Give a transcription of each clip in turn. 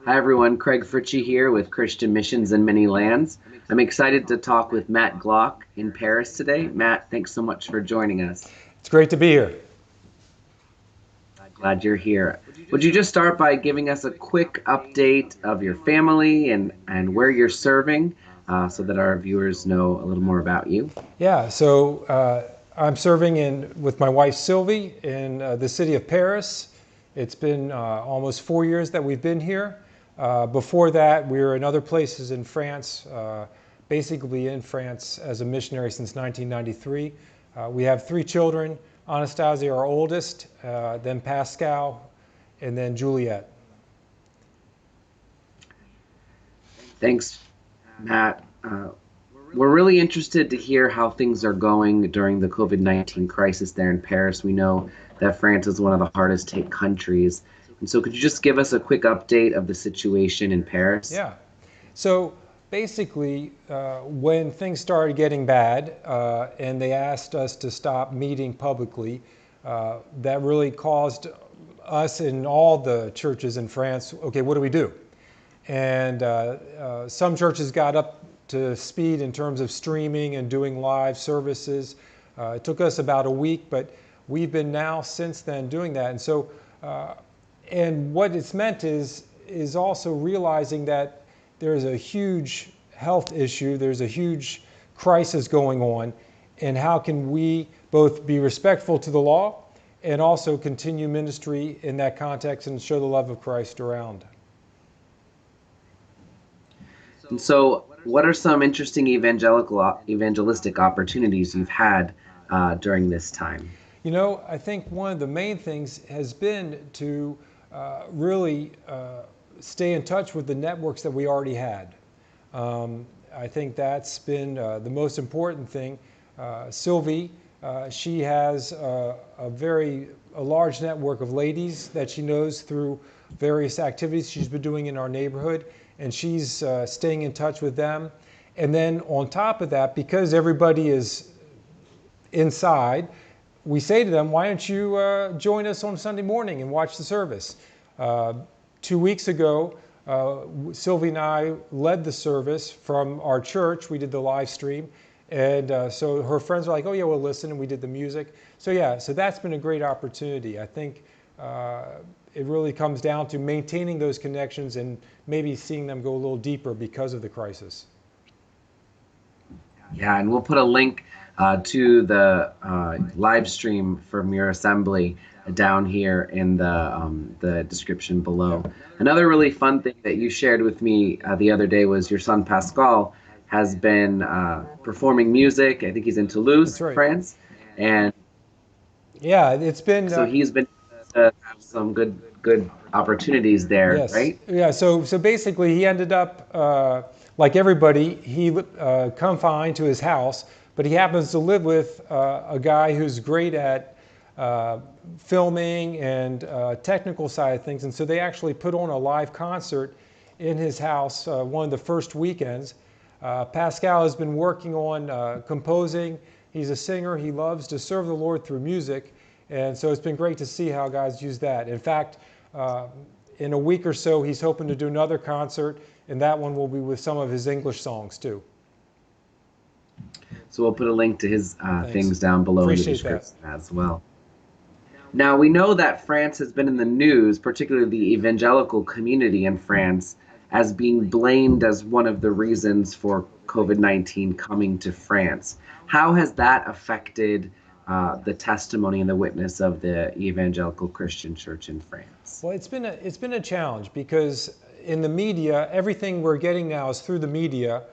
Hi everyone, Craig Fritchey here with Christian Missions in Many Lands. I'm excited to talk with Matt Glock in Paris today. Matt, thanks so much for joining us. It's great to be here. Glad you're here. Would you just start by giving us a quick update of your family and where you're serving so that our viewers know a little more about you? Yeah, I'm serving with my wife Sylvie in the city of Paris. It's been almost 4 years that we've been here. Before that, we were in other places in France, basically in France as a missionary since 1993. We have three children: Anastasia, our oldest, then Pascal, and then Juliet. Thanks, Matt. We're really interested to hear how things are going during the COVID-19 crisis there in Paris. We know that France is one of the hardest hit countries. And so could you just give us a quick update of the situation in Paris? Yeah. So basically, when things started getting bad and they asked us to stop meeting publicly, that really caused us in all the churches in France, okay, what do we do? And some churches got up to speed in terms of streaming and doing live services. It took us about a week, but we've been now since then doing that. And what it's meant is also realizing that there's a huge health issue, there's a huge crisis going on, and how can we both be respectful to the law and also continue ministry in that context and show the love of Christ around. And so what are some interesting evangelistic opportunities you've had during this time? You know, I think one of the main things has been to really stay in touch with the networks that we already had. I think that's been the most important thing. Sylvie, she has a large network of ladies that she knows through various activities she's been doing in our neighborhood, and she's staying in touch with them. And then on top of that, because everybody is inside, we say to them, why don't you join us on Sunday morning and watch the service? 2 weeks ago, Sylvie and I led the service from our church. We did the live stream. And so her friends were like, oh yeah, we'll listen, and we did the music. So that's been a great opportunity. I think it really comes down to maintaining those connections and maybe seeing them go a little deeper because of the crisis. Yeah, and we'll put a link to the live stream from your assembly down here in the description below. Another really fun thing that you shared with me the other day was your son Pascal has been performing music. I think he's in Toulouse, Right. France, and yeah, it's been so he's been have some good opportunities there, yes, right? yeah. So basically, he ended up like everybody. He confined to his house, but he happens to live with a guy who's great at filming and technical side of things, and so they actually put on a live concert in his house one of the first weekends. Pascal has been working on composing. He's a singer. He loves to serve the Lord through music, and so it's been great to see how guys use that. In fact, in a week or so, he's hoping to do another concert, and that one will be with some of his English songs too. So we'll put a link to his things down below in the description as well. Now, we know that France has been in the news, particularly the evangelical community in France, as being blamed as one of the reasons for COVID-19 coming to France. How has that affected the testimony and the witness of the evangelical Christian church in France? Well, it's been a challenge because in the media, everything we're getting now is through the media.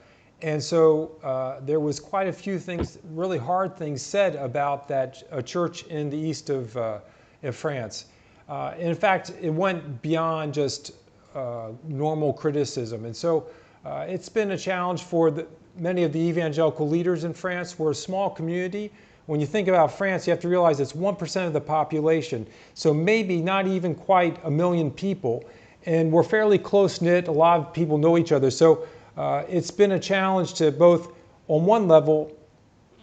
And so there was quite a few things, really hard things said about that church in the east of France. In fact, it went beyond just normal criticism. And so it's been a challenge for many of the evangelical leaders in France. We're a small community. When you think about France, you have to realize it's 1% of the population. So maybe not even quite 1 million people. And we're fairly close-knit. A lot of people know each other. So it's been a challenge to both, on one level,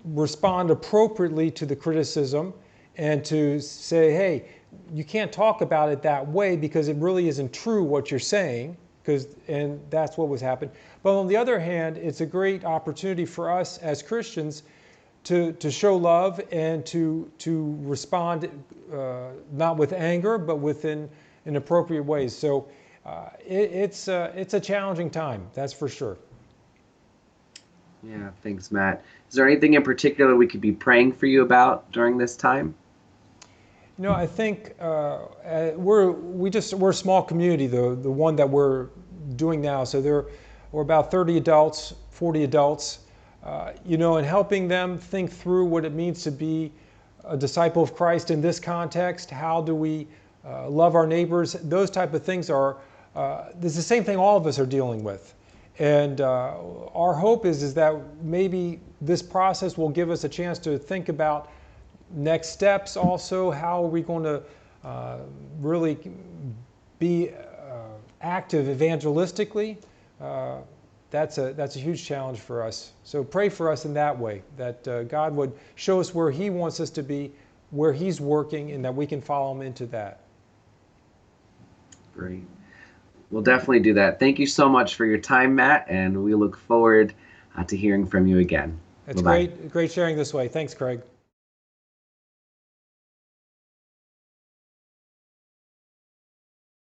respond appropriately to the criticism and to say, hey, you can't talk about it that way because it really isn't true what you're saying. and that's what was happening. But on the other hand, it's a great opportunity for us as Christians to show love and to respond not with anger, but in appropriate ways. So it's a challenging time, that's for sure. Yeah, thanks, Matt. Is there anything in particular we could be praying for you about during this time? I think we're a small community, the one that we're doing now. So we're about 30 adults, 40 adults, and helping them think through what it means to be a disciple of Christ in this context. How do we love our neighbors? Those type of things this is the same thing all of us are dealing with. And our hope is that maybe this process will give us a chance to think about next steps also. How are we going to really be active evangelistically? That's a huge challenge for us. So pray for us in that way, that God would show us where He wants us to be, where He's working, and that we can follow Him into that. Great. We'll definitely do that. Thank you so much for your time, Matt, and we look forward to hearing from you again. It's great sharing this way. Thanks, Craig.